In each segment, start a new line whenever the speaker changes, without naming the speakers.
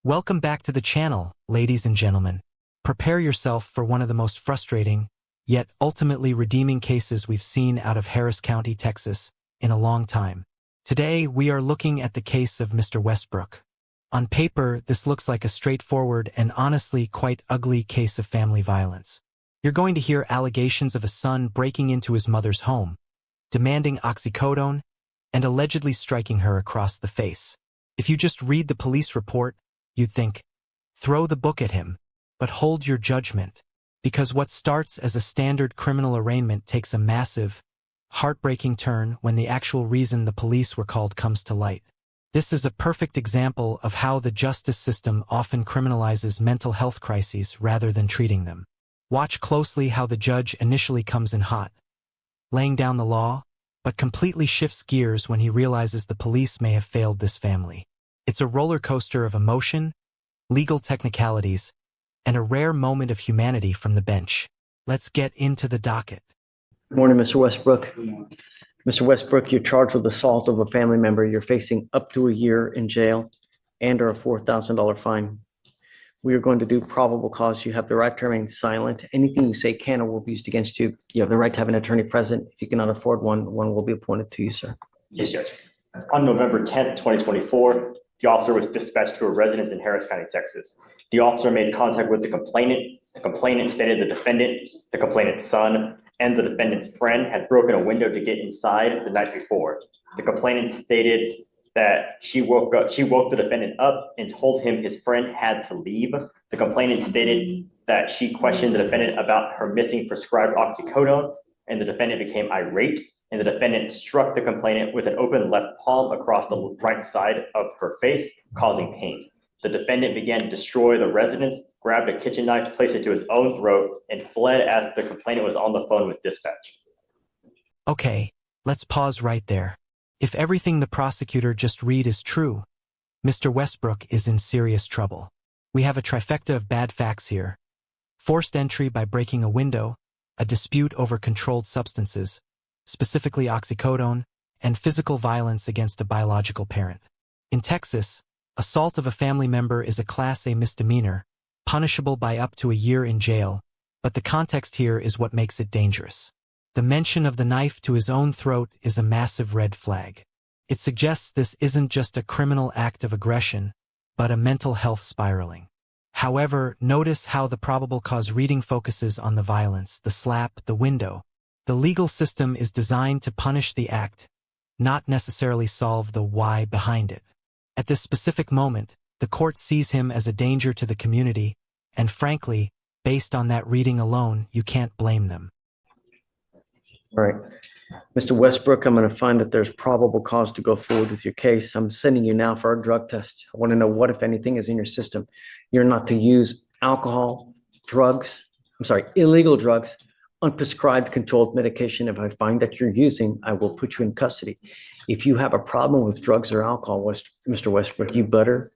Welcome back to the channel, ladies and gentlemen. Prepare yourself for one of the most frustrating, yet ultimately redeeming cases we've seen out of Harris County, Texas, in a long time. Today, we are looking at the case of Mr. Westbrook. On paper, this looks like a straightforward and honestly quite ugly case of family violence. You're going to hear allegations of a son breaking into his mother's home, demanding oxycodone, and allegedly striking her across the face. If you just read the police report, you'd think, throw the book at him, but hold your judgment, because what starts as a standard criminal arraignment takes a massive, heartbreaking turn when the actual reason the police were called comes to light. This is a perfect example of how the justice system often criminalizes mental health crises rather than treating them. Watch closely how the judge initially comes in hot, laying down the law, but completely shifts gears when he realizes the police may have failed this family. It's a roller coaster of emotion, legal technicalities, and a rare moment of humanity from the bench. Let's get into the docket.
Good morning, Mr. Westbrook. Mr. Westbrook, you're charged with assault of a family member. You're facing up to a year in jail and/or a $4,000 fine. We are going to do probable cause. You have the right to remain silent. Anything you say can or will be used against you. You have the right to have an attorney present. If you cannot afford one will be appointed to you, sir.
Yes, Judge. On November 10th, 2024, the officer was dispatched to a residence in Harris County, Texas. The officer made contact with the complainant. The complainant stated the defendant, the complainant's son, and the defendant's friend had broken a window to get inside the night before. The complainant stated that she woke the defendant up and told him his friend had to leave. The complainant stated that she questioned the defendant about her missing prescribed oxycodone, and the defendant became irate, and the defendant struck the complainant with an open left palm across the right side of her face, causing pain. The defendant began to destroy the residence, grabbed a kitchen knife, placed it to his own throat, and fled as the complainant was on the phone with dispatch.
Okay, let's pause right there. If everything the prosecutor just read is true, Mr. Westbrook is in serious trouble. We have a trifecta of bad facts here. Forced entry by breaking a window, a dispute over controlled substances, specifically oxycodone, and physical violence against a biological parent. In Texas, assault of a family member is a Class A misdemeanor, punishable by up to a year in jail, but the context here is what makes it dangerous. The mention of the knife to his own throat is a massive red flag. It suggests this isn't just a criminal act of aggression, but a mental health spiraling. However, notice how the probable cause reading focuses on the violence, the slap, the window. The legal system is designed to punish the act, not necessarily solve the why behind it. At this specific moment, the court sees him as a danger to the community, and frankly, based on that reading alone, you can't blame them.
All right. Mr. Westbrook, I'm going to find that there's probable cause to go forward with your case. I'm sending you now for a drug test. I want to know what, if anything, is in your system. You're not to use alcohol, illegal drugs, unprescribed controlled medication. If I find that you're using, I will put you in custody. If you have a problem with drugs or alcohol, Mr. Westbrook, you better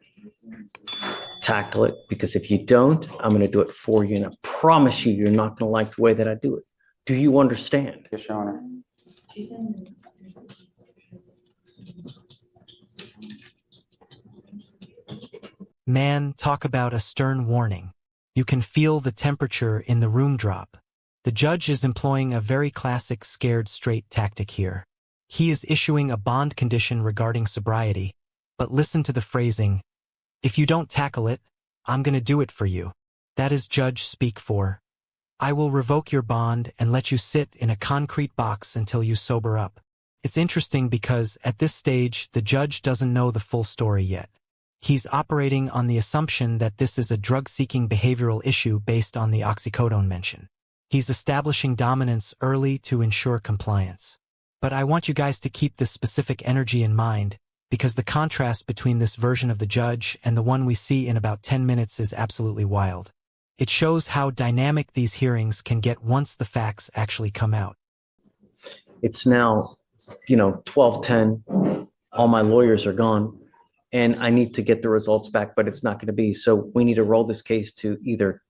tackle it, because if you don't, I'm going to do it for you. And I promise you're not going to like the way that I do it. Do you understand?
Yes, Your Honor.
Man, talk about a stern warning. You can feel the temperature in the room drop. The judge is employing a very classic scared straight tactic here. He is issuing a bond condition regarding sobriety, but listen to the phrasing, "If you don't tackle it, I'm going to do it for you." That is judge speak for, "I will revoke your bond and let you sit in a concrete box until you sober up." It's interesting because at this stage, the judge doesn't know the full story yet. He's operating on the assumption that this is a drug-seeking behavioral issue based on the oxycodone mention. He's establishing dominance early to ensure compliance. But I want you guys to keep this specific energy in mind, because the contrast between this version of the judge and the one we see in about 10 minutes is absolutely wild. It shows how dynamic these hearings can get once the facts actually come out.
It's now, 12:10. All my lawyers are gone, and I need to get the results back, but it's not going to be. So we need to roll this case to either,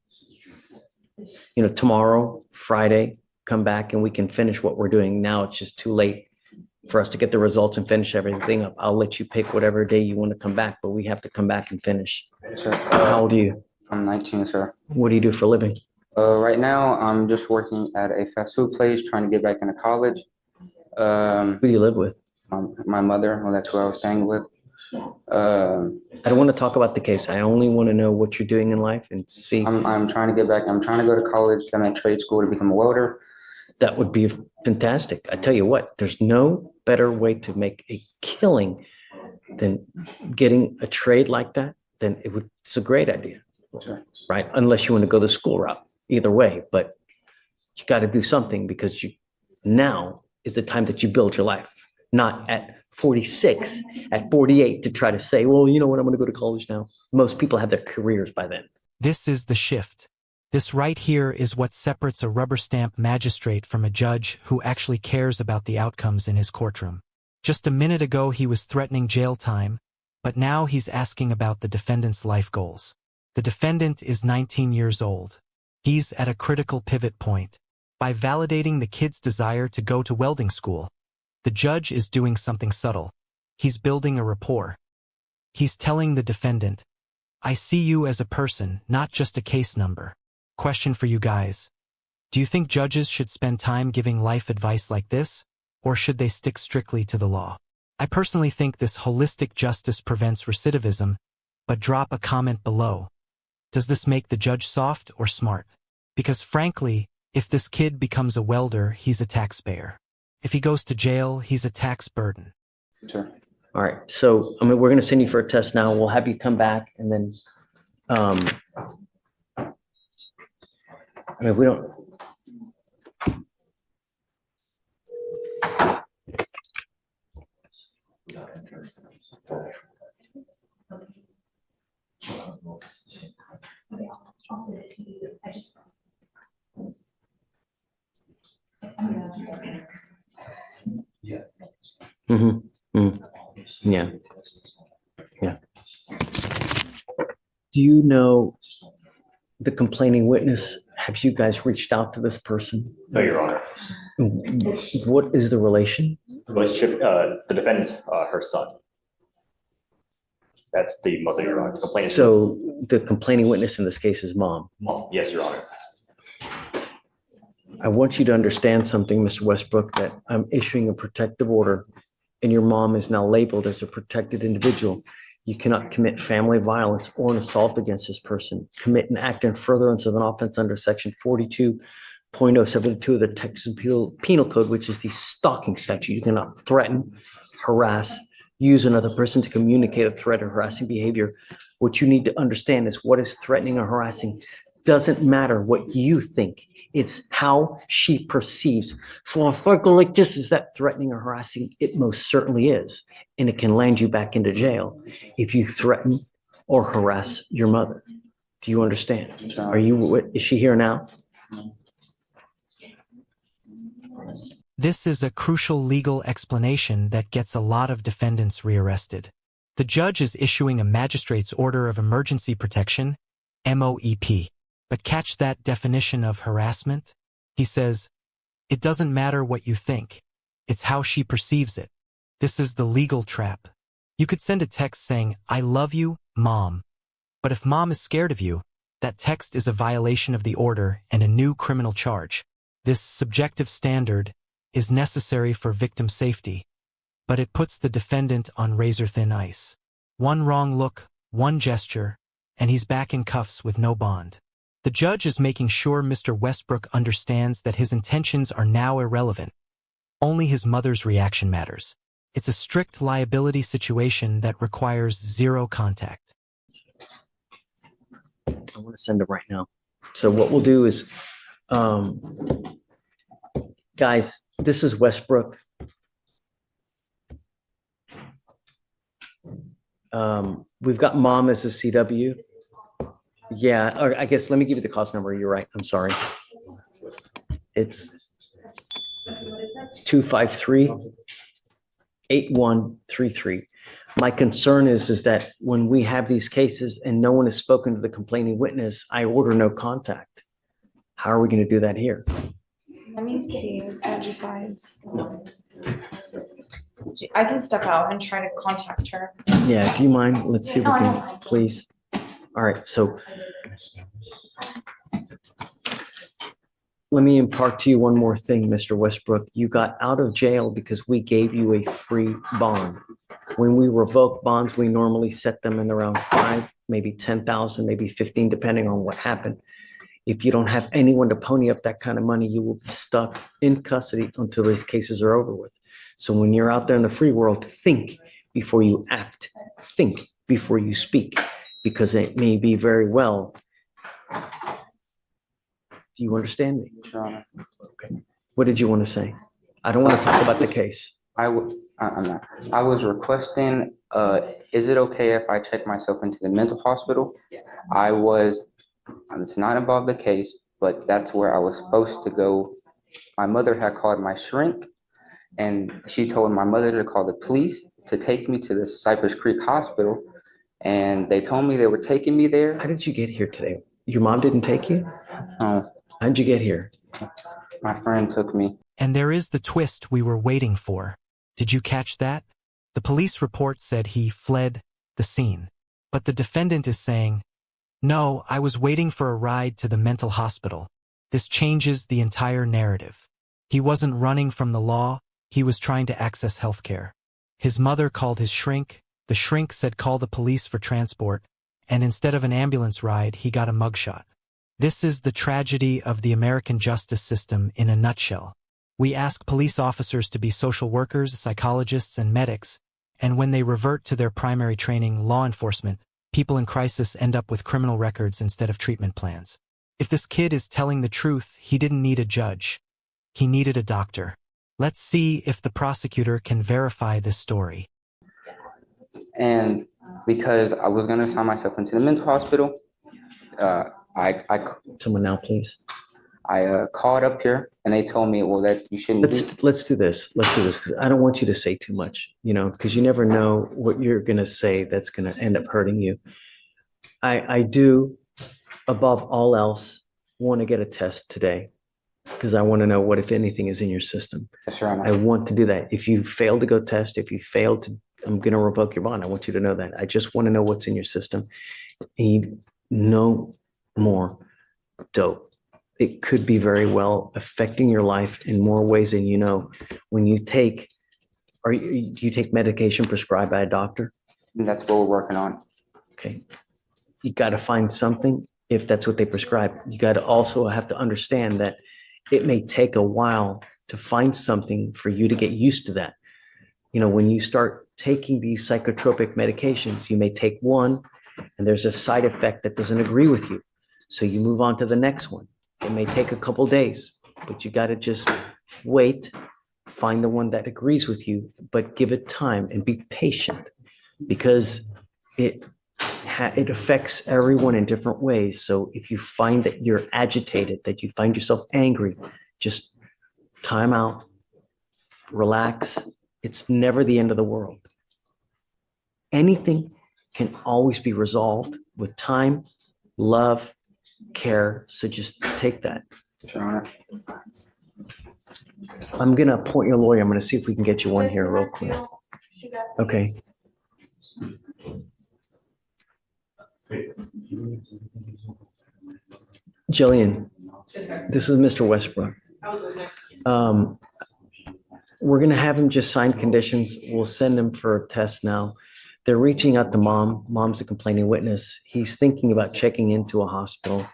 tomorrow, Friday, come back, and we can finish what we're doing. Now it's just too late. for us to get the results and finish everything up. I'll let you pick whatever day you want to come back, but we have to come back and finish.
Sir,
How old are you?
I'm 19, sir.
What do you do for a living?
Right now, I'm just working at a fast food place, trying to get back into college.
Who do you live with?
My mother, well, that's who I was staying with.
I don't want to talk about the case. I only want to know what you're doing in life and see.
I'm trying to get back. I'm trying to go to college. I'm at trade school to become a welder.
That would be fantastic. I tell you what, there's no better way to make a killing than getting a trade like that. Then it's a great idea,
Sure.
right? Unless you want to go the school route, either way, but you got to do something because now is the time that you build your life, not at 46, at 48 to try to say, well, you know what, I'm going to go to college now. Most people have their careers by then.
This is the shift. This right here is what separates a rubber stamp magistrate from a judge who actually cares about the outcomes in his courtroom. Just a minute ago he was threatening jail time, but now he's asking about the defendant's life goals. The defendant is 19 years old. He's at a critical pivot point. By validating the kid's desire to go to welding school, the judge is doing something subtle. He's building a rapport. He's telling the defendant, I see you as a person, not just a case number. Question for you guys. Do you think judges should spend time giving life advice like this, or should they stick strictly to the law? I personally think this holistic justice prevents recidivism, but drop a comment below. Does this make the judge soft or smart? Because frankly, if this kid becomes a welder, he's a taxpayer. If he goes to jail, he's a tax burden.
Sure.
All right. So, we're going to send you for a test now. We'll have you come back and then, we don't. Yeah. Yeah. Do you know the complaining witness? Have you guys reached out to this person?
No, Your Honor.
What is the relation?
Relationship, the defendant's her son. That's the mother, Your Honor. The complainant.
So the complaining witness in this case is mom.
Mom. Yes, Your Honor.
I want you to understand something, Mr. Westbrook, that I'm issuing a protective order and your mom is now labeled as a protected individual. You cannot commit family violence or an assault against this person, commit an act in furtherance of an offense under section 42.072 of the Texas Penal Code, which is the stalking statute. You cannot threaten, harass, use another person to communicate a threat or harassing behavior. What you need to understand is what is threatening or harassing doesn't matter what you think. It's how she perceives. So if I go like this, is that threatening or harassing? It most certainly is. And it can land you back into jail if you threaten or harass your mother. Do you understand? Is she here now?
This is a crucial legal explanation that gets a lot of defendants rearrested. The judge is issuing a magistrate's order of emergency protection, MOEP. But catch that definition of harassment? He says, it doesn't matter what you think. It's how she perceives it. This is the legal trap. You could send a text saying, I love you, Mom. But if Mom is scared of you, that text is a violation of the order and a new criminal charge. This subjective standard is necessary for victim safety, but it puts the defendant on razor-thin ice. One wrong look, one gesture, and he's back in cuffs with no bond. The judge is making sure Mr. Westbrook understands that his intentions are now irrelevant. Only his mother's reaction matters. It's a strict liability situation that requires zero contact.
I want to send it right now. So what we'll do is, guys, this is Westbrook. We've got Mom as a CW. Yeah, or I guess let me give you the cost number. You're right. I'm sorry. It's 253-8133. My concern is that when we have these cases and no one has spoken to the complaining witness, I order no contact. How are we going to do that here?
Let me see, 35. I can step out and try to contact her.
Yeah, do you mind? Let's see if we
No, I don't
can,
mind.
please. All right, so let me impart to you one more thing, Mr. Westbrook. You got out of jail because we gave you a free bond. When we revoke bonds, we normally set them in around 5, maybe 10,000, maybe 15, depending on what happened. If you don't have anyone to pony up that kind of money, you will be stuck in custody until these cases are over with. So when you're out there in the free world, think before you act, think before you speak, because it may be very well. Do you understand me?
Your Honor.
Okay. What did you want to say? I don't want to talk about the case.
I'm not. I was requesting, is it okay if I check myself into the mental hospital? It's not involved the case, but that's where I was supposed to go. My mother had called my shrink, and she told my mother to call the police to take me to the Cypress Creek Hospital. And they told me they were taking me there.
How did you get here today? Your mom didn't take you? How'd you get here?
My friend took me.
And there is the twist we were waiting for. Did you catch that? The police report said he fled the scene. But the defendant is saying, "No, I was waiting for a ride to the mental hospital." This changes the entire narrative. He wasn't running from the law, he was trying to access healthcare. His mother called his shrink, the shrink said call the police for transport, and instead of an ambulance ride, he got a mugshot. This is the tragedy of the American justice system in a nutshell. We ask police officers to be social workers, psychologists, and medics, and when they revert to their primary training, law enforcement, people in crisis end up with criminal records instead of treatment plans. If this kid is telling the truth, he didn't need a judge. He needed a doctor. Let's see if the prosecutor can verify this story.
And because I was going to sign myself into the mental hospital, I
Someone now, please.
called up here and they told me, well, that you shouldn't do.
Let's do this. Let's do this because I don't want you to say too much, because you never know what you're going to say that's going to end up hurting you. I do, above all else, want to get a test today because I want to know what, if anything, is in your system.
Yes, Your Honor.
I want to do that. If you fail to go test, if you fail to, I'm going to revoke your bond. I want you to know that. I just want to know what's in your system. And no more dope. It could be very well affecting your life in more ways than you know. When you take, do you take medication prescribed by a doctor?
And that's what we're working on.
Okay. You got to find something if that's what they prescribe. You got to also have to understand that it may take a while to find something for you to get used to that. When you start taking these psychotropic medications, you may take one and there's a side effect that doesn't agree with you. So you move on to the next one. It may take a couple days, but you got to just wait, find the one that agrees with you, but give it time and be patient because it affects everyone in different ways. So if you find that you're agitated, that you find yourself angry, just time out, relax. It's never the end of the world. Anything can always be resolved with time, love, care. So just take that.
Yes, Your Honor.
I'm going to appoint your lawyer. I'm going to see if we can get you one here real quick. Okay. Jillian, this is Mr. Westbrook. We're going to have him just sign conditions. We'll send him for a test now. They're reaching out to mom. Mom's a complaining witness. He's thinking about checking into a hospital.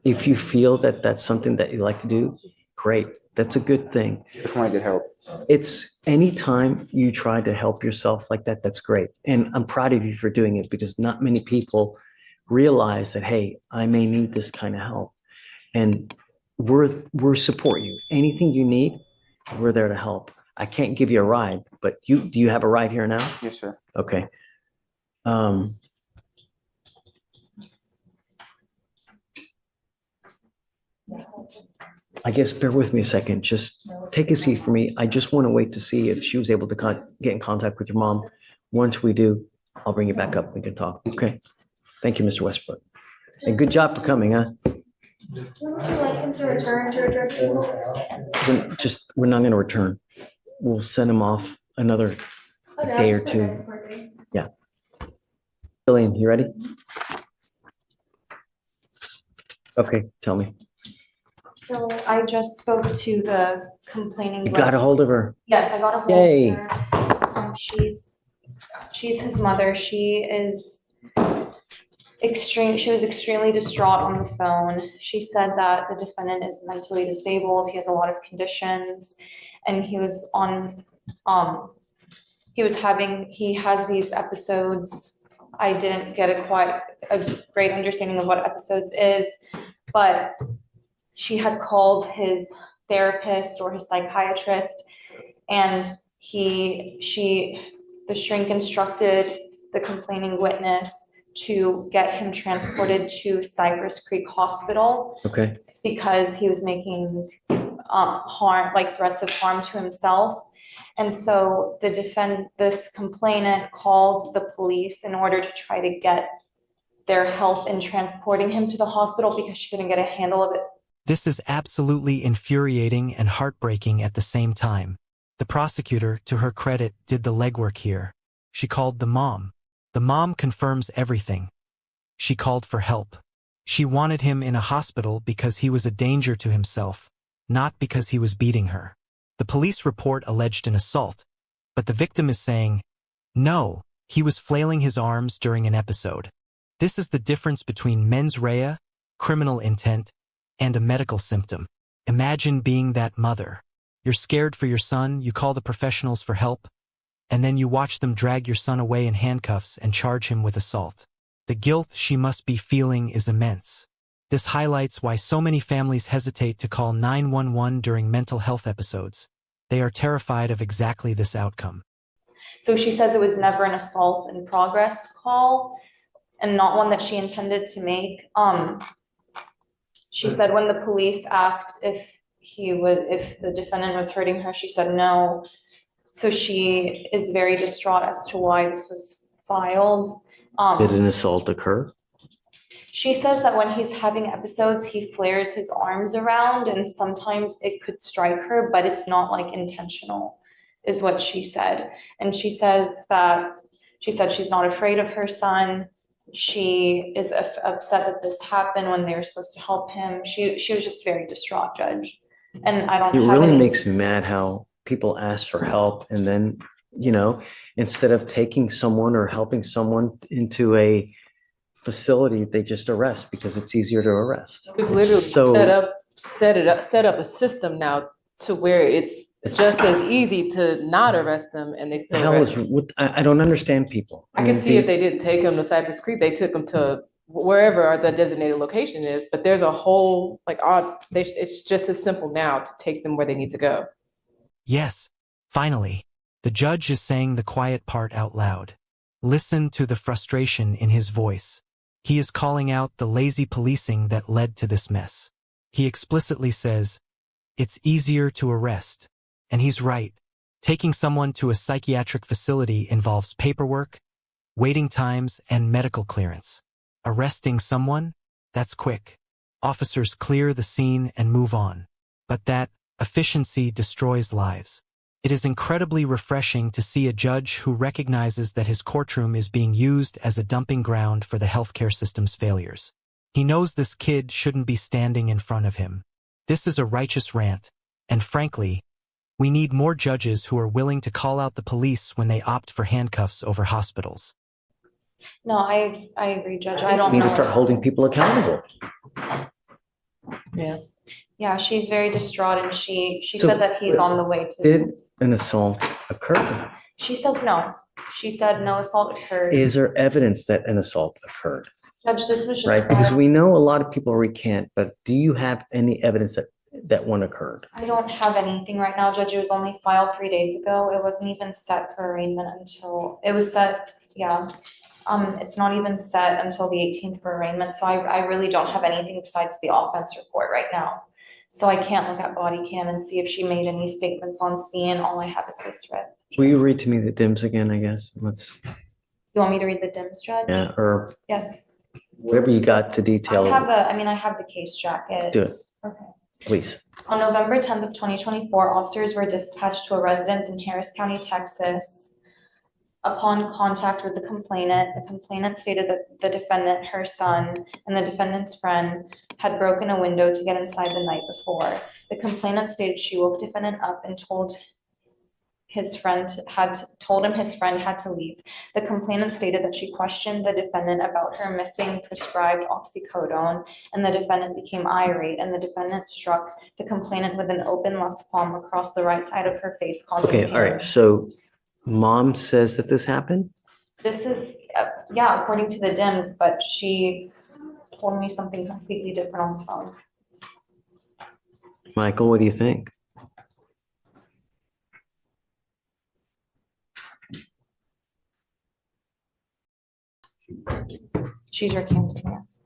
If you feel that that's something that you like to do, great. That's a good thing.
Just want to get help.
It's anytime you try to help yourself like that, that's great. And I'm proud of you for doing it because not many people realize that, hey, I may need this kind of help. And we're support you. Anything you need, we're there to help. I can't give you a ride, but do you have a ride here now?
Yes, sir.
Okay. I guess bear with me a second. Just take a seat for me. I just want to wait to see if she was able to get in contact with your mom. Once we do, I'll bring you back up. We can talk. Okay. Thank you, Mr. Westbrook. And good job for coming, huh?
Would you like him to return to address results?
We're not going to return. we'll send him off another day or two. Yeah. Jillian, you ready? Okay, tell me.
So I just spoke to the complaining.
You got a hold of her.
Yes, I got a hold
Yay.
of her. She's his mother. She was extremely distraught on the phone. She said that the defendant is mentally disabled. He has a lot of conditions, and he has these episodes. I didn't get quite a great understanding of what episodes is, but she had called his therapist or his psychiatrist, and the shrink instructed the complaining witness to get him transported to Cypress Creek Hospital
Okay.
because he was making harm, like threats of harm to himself. And so this complainant called the police in order to try to get their help in transporting him to the hospital because she couldn't get a handle of it.
This is absolutely infuriating and heartbreaking at the same time. The prosecutor, to her credit, did the legwork here. She called the mom. The mom confirms everything. She called for help. She wanted him in a hospital because he was a danger to himself, not because he was beating her. The police report alleged an assault, but the victim is saying, no, he was flailing his arms during an episode. This is the difference between mens rea, criminal intent, and a medical symptom. Imagine being that mother. You're scared for your son, you call the professionals for help, and then you watch them drag your son away in handcuffs and charge him with assault. The guilt she must be feeling is immense. This highlights why so many families hesitate to call 911 during mental health episodes. They are terrified of exactly this outcome.
So she says it was never an assault in progress call and not one that she intended to make. She said when the police asked if the defendant was hurting her, she said no. So she is very distraught as to why this was filed.
Did an assault occur?
She says that when he's having episodes, he flares his arms around and sometimes it could strike her, but it's not like intentional, is what she said. And she said she's not afraid of her son. She is upset that this happened when they were supposed to help him. She was just very distraught, Judge. And I don't
It
have
really
any.
makes me mad how people ask for help and then, instead of taking someone or helping someone into a facility, they just arrest because it's easier to arrest.
We've literally
So
set up a system now to where it's just as easy to not arrest them and they
the
still
hell
arrest
is
them.
what I don't understand people.
I can see if they didn't take them to Cypress Creek, they took them to wherever the designated location is, but there's a whole, it's just as simple now to take them where they need to go.
Yes, finally, the judge is saying the quiet part out loud. Listen to the frustration in his voice. He is calling out the lazy policing that led to this mess. He explicitly says, it's easier to arrest. And he's right. Taking someone to a psychiatric facility involves paperwork, waiting times, and medical clearance. Arresting someone? That's quick. Officers clear the scene and move on. But that efficiency destroys lives. It is incredibly refreshing to see a judge who recognizes that his courtroom is being used as a dumping ground for the healthcare system's failures. He knows this kid shouldn't be standing in front of him. This is a righteous rant, and frankly, we need more judges who are willing to call out the police when they opt for handcuffs over hospitals.
No, I agree, Judge. I don't
We need
know.
to start holding people accountable.
Yeah.
Yeah, she's very distraught and she
So,
said that he's on the way to.
Did an assault occur?
She says no. She said no assault occurred.
Is there evidence that an assault occurred?
Judge, this was just.
Right, because we know a lot of people recant, but do you have any evidence that one occurred?
I don't have anything right now, Judge. It was only filed 3 days ago. It wasn't even set for arraignment until, it was set, yeah. It's not even set until the 18th for arraignment, so I really don't have anything besides the offense report right now. So I can't look at body cam and see if she made any statements on scene. All I have is this writ.
Will you read to me the DIMS again, I guess?
You want me to read the DIMS, Judge?
Yeah, or
Yes.
whatever you got to detail.
I have the case jacket.
Do it.
Okay.
please.
On November 10th of 2024, officers were dispatched to a residence in Harris County, Texas. Upon contact with the complainant stated that the defendant, her son, and the defendant's friend had broken a window to get inside the night before. The complainant stated she woke defendant up and told him his friend had to leave. The complainant stated that she questioned the defendant about her missing prescribed oxycodone, and the defendant became irate, and the defendant struck the complainant with an open left palm across the right side of her face, causing
Okay,
pain.
all right. So mom says that this happened?
This is, yeah, according to the DIMS, but she told me something completely different on the phone.
Michael, what do you think?
She's recanting, yes.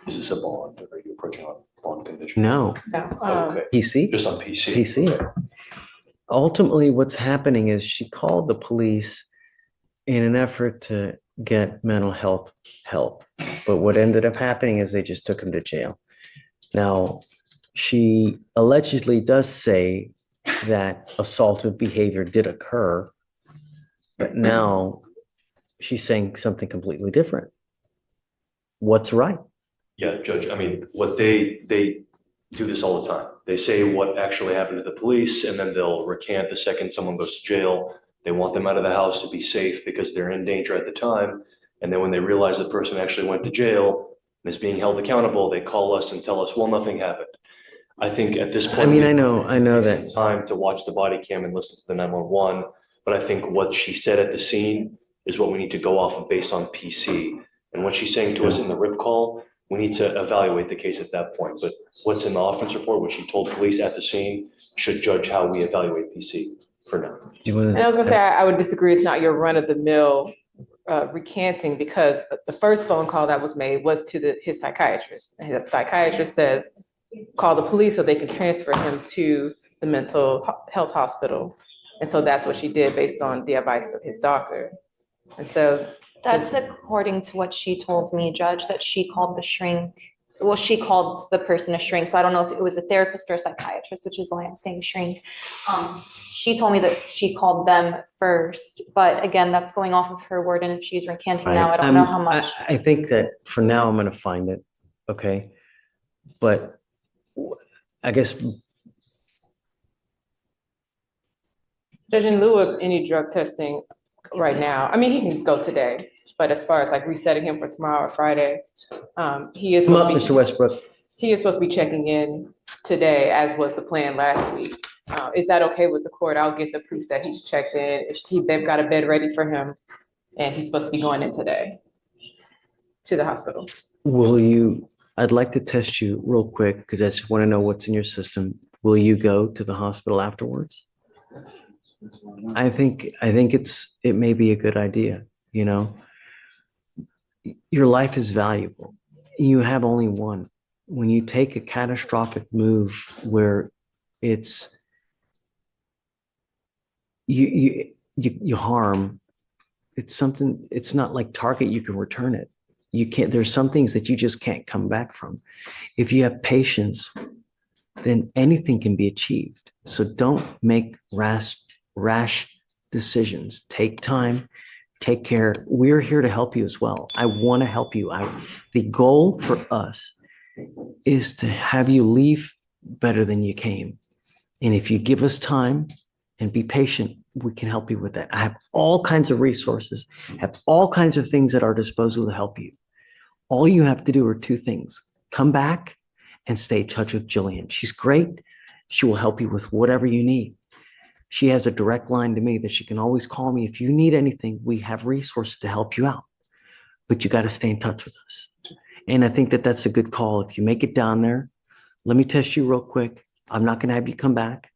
Is this a bond? Are you approaching on bond condition?
No,
No,
Okay,
PC?
just on PC.
PC.
Okay.
Ultimately, what's happening is she called the police in an effort to get mental health help. But what ended up happening is they just took him to jail. Now, she allegedly does say that assaultive behavior did occur, but now she's saying something completely different. What's right?
Yeah, Judge, I mean, what they do this all the time. They say what actually happened to the police, and then they'll recant the second someone goes to jail. They want them out of the house to be safe because they're in danger at the time. And then when they realize the person actually went to jail and is being held accountable, they call us and tell us, well, nothing happened. I think at this point.
I mean, I know
it takes
that.
some time to watch the body cam and listen to the 911, but I think what she said at the scene is what we need to go off of based on PC. And what she's saying to us in the RIP call, we need to evaluate the case at that point. But what's in the offense report, what she told police at the scene, should judge how we evaluate PC for now.
and I was gonna say, I would disagree. It's not your run-of-the-mill recanting, because the first phone call that was made was to his psychiatrist. And his psychiatrist says, call the police so they can transfer him to the mental health hospital. And so that's what she did based on the advice of his doctor. And so
That's according to what she told me, Judge, that she called the shrink. Well, she called the person a shrink. So I don't know if it was a therapist or a psychiatrist, which is why I'm saying shrink. She told me that she called them first, but again, that's going off of her word. And if she's recanting now, I don't know how much.
I think that for now, I'm going to find it. Okay. But I guess.
Judge, in lieu of any drug testing right now, I mean, he can go today, but as far as like resetting him for tomorrow or Friday, he is
Come up,
supposed to
Mr. Westbrook.
he is supposed to be checking in today, as was the plan last week. Is that okay with the court? I'll get the proof that he's checked in. They've got a bed ready for him, and he's supposed to be going in today to the hospital.
I'd like to test you real quick because I just want to know what's in your system. Will you go to the hospital afterwards? I think it may be a good idea. You know, your life is valuable. You have only one. When you take a catastrophic move where it's you harm, it's something, it's not like Target, you can return it. You can't, there's some things that you just can't come back from. If you have patience, then anything can be achieved. So don't make rash decisions. Take time, take care. We're here to help you as well. I want to help you. The goal for us is to have you leave better than you came. And if you give us time and be patient, we can help you with that. I have all kinds of resources, have all kinds of things at our disposal to help you. All you have to do are two things. Come back and stay in touch with Jillian. She's great. She will help you with whatever you need. She has a direct line to me that she can always call me. If you need anything, we have resources to help you out. But you got to stay in touch with us. And I think that that's a good call. If you make it down there, let me test you real quick. I'm not going to have you come back.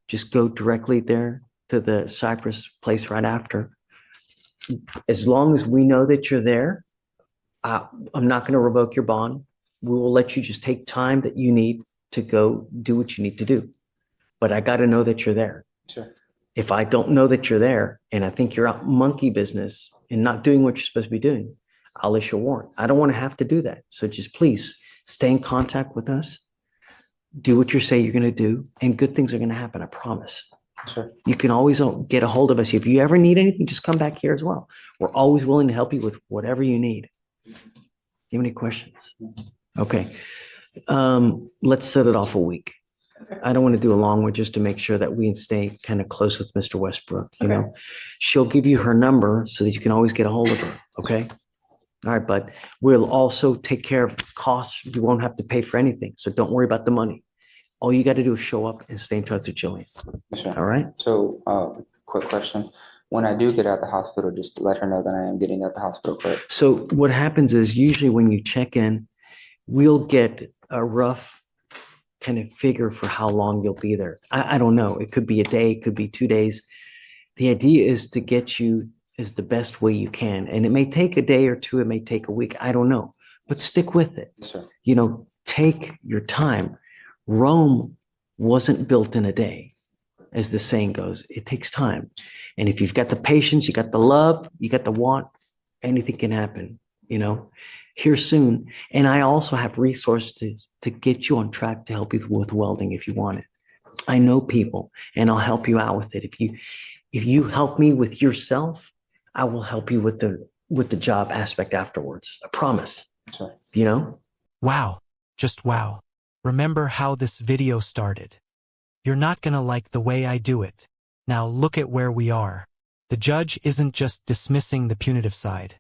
Just go directly there to the Cypress place right after. As long as we know that you're there, I'm not going to revoke your bond. We will let you just take time that you need to go do what you need to do. But I got to know that you're there.
Sure.
If I don't know that you're there and I think you're out monkey business and not doing what you're supposed to be doing, I'll issue a warrant. I don't want to have to do that. So just please stay in contact with us. Do what you say you're going to do, and good things are going to happen. I promise.
Sure.
You can always get a hold of us. If you ever need anything, just come back here as well. We're always willing to help you with whatever you need. Do you have any questions? Okay. Let's set it off a week. I don't want to do a long one just to make sure that we stay kind of close with Mr. Westbrook. You know, she'll give you her number so that you can always get a hold of her. Okay. All right. But we'll also take care of costs. You won't have to pay for anything. So don't worry about the money. All you got to do is show up and stay in touch with Jillian.
Sure.
All right.
So, quick question. When I do get out the hospital, just let her know that I am getting out the hospital, correct?
So what happens is usually when you check in, we'll get a rough kind of figure for how long you'll be there. I don't know. It could be a day, it could be 2 days. The idea is to get you as the best way you can. And it may take a day or two, it may take a week. I don't know. But stick with it.
Yes, sir.
You know, take your time. Rome wasn't built in a day, as the saying goes. It takes time. And if you've got the patience, you got the love, you got the want, anything can happen, you know, here soon. And I also have resources to get you on track to help you with welding if you want it. I know people and I'll help you out with it. If you help me with yourself, I will help you with the job aspect afterwards. I promise.
Sure.
You know?
Wow, just wow. Remember how this video started. You're not gonna like the way I do it. Now look at where we are. The judge isn't just dismissing the punitive side.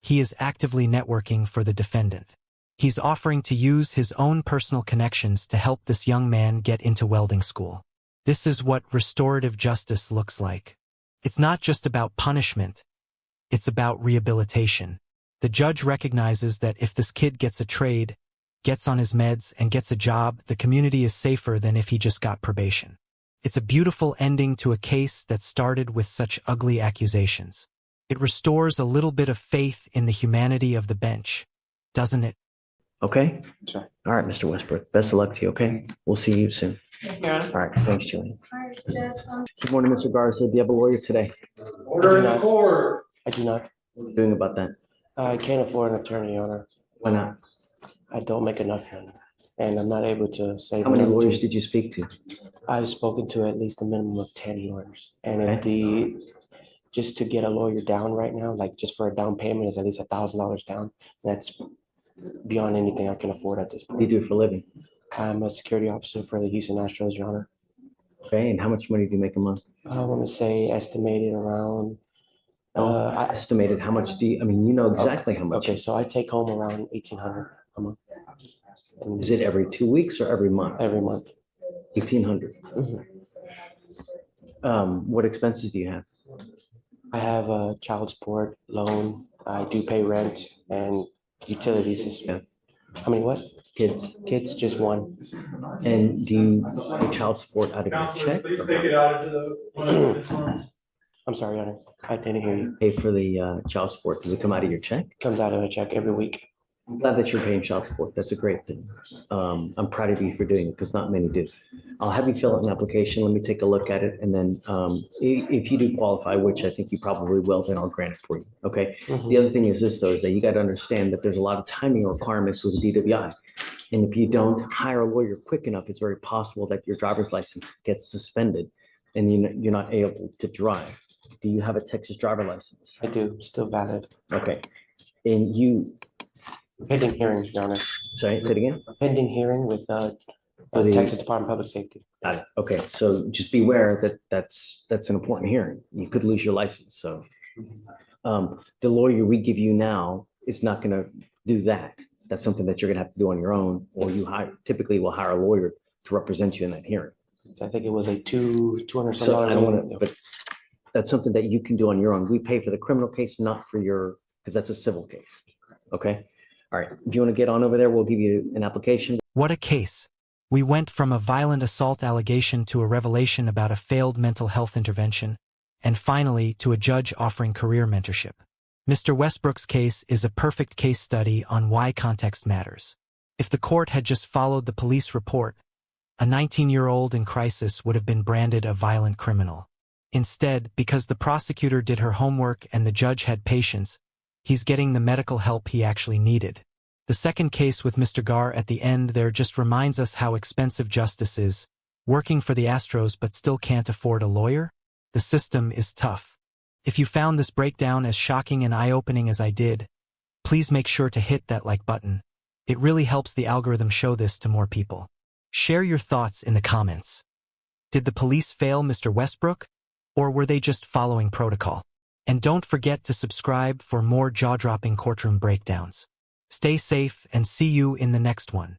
He is actively networking for the defendant. He's offering to use his own personal connections to help this young man get into welding school. This is what restorative justice looks like. It's not just about punishment. It's about rehabilitation. The judge recognizes that if this kid gets a trade, gets on his meds, and gets a job, the community is safer than if he just got probation. It's a beautiful ending to a case that started with such ugly accusations. It restores a little bit of faith in the humanity of the bench, doesn't it?
Okay?
Sure.
All right, Mr. Westbrook. Best of luck to you, okay? We'll see you soon.
Yeah.
All right. Thanks, Jillian. Good morning, Mr. Garza. Do you have a lawyer today?
Order in the court. I do not.
What are you doing about that?
I can't afford an attorney, Your Honor.
Why not?
I don't make enough, Your Honor. And I'm not able to save.
How many
enough
lawyers
to-
did you speak to?
I've spoken to at least a minimum of 10 lawyers. And
Okay.
just to get a lawyer down right now, like just for a down payment is at least $1,000 down. That's beyond anything I can afford at this
What do you
point.
do for a living?
I'm a security officer for the Houston Astros, Your Honor.
Okay, and how much money do you make a month?
I want to say estimated around,
Estimated, how much do you, I mean, you know exactly how much.
okay, so I take home around 1,800 a month. And
Is it every 2 weeks or every month?
every month.
1,800.
Mhm.
What expenses do you have?
I have a child support loan. I do pay rent and utilities.
Yeah.
How many what?
Kids?
Kids, just one.
And do you pay child support out of your check? Or
I'm sorry, Honor. I didn't hear you.
pay for the child support? Does it come out of your check?
Comes out of a check every week.
I'm glad that you're paying child support. That's a great thing. I'm proud of you for doing it because not many do. I'll have you fill out an application. Let me take a look at it. And then if you do qualify, which I think you probably will, then I'll grant it for you. Okay.
Mhm.
The other thing is this, though, is that you got to understand that there's a lot of timing requirements with the DWI. And if you don't hire a lawyer quick enough, it's very possible that your driver's license gets suspended and you're not able to drive. Do you have a Texas driver license?
I do, still valid.
Okay. And you,
Pending hearing, Your Honor.
sorry, say it again?
Pending hearing with
For the-
Texas Department of Public Safety.
Got it. Okay, so just beware that that's an important hearing. You could lose your license, so. The lawyer we give you now is not gonna do that. That's something that you're gonna have to do on your own, or you typically will hire a lawyer to represent you in that hearing.
I think it was a $200 some
So
dollar.
I don't wanna, but that's something that you can do on your own. We pay for the criminal case, not for your, because that's a civil case. Okay? All right, if you wanna get on over there, we'll give you an application.
What a case. We went from a violent assault allegation to a revelation about a failed mental health intervention, and finally to a judge offering career mentorship. Mr. Westbrook's case is a perfect case study on why context matters. If the court had just followed the police report, a 19-year-old in crisis would have been branded a violent criminal. Instead, because the prosecutor did her homework and the judge had patience, he's getting the medical help he actually needed. The second case with Mr. Gar at the end there just reminds us how expensive justice is. Working for the Astros but still can't afford a lawyer? The system is tough. If you found this breakdown as shocking and eye-opening as I did, please make sure to hit that like button. It really helps the algorithm show this to more people. Share your thoughts in the comments. Did the police fail Mr. Westbrook? Or were they just following protocol? And don't forget to subscribe for more jaw-dropping courtroom breakdowns. Stay safe and see you in the next one.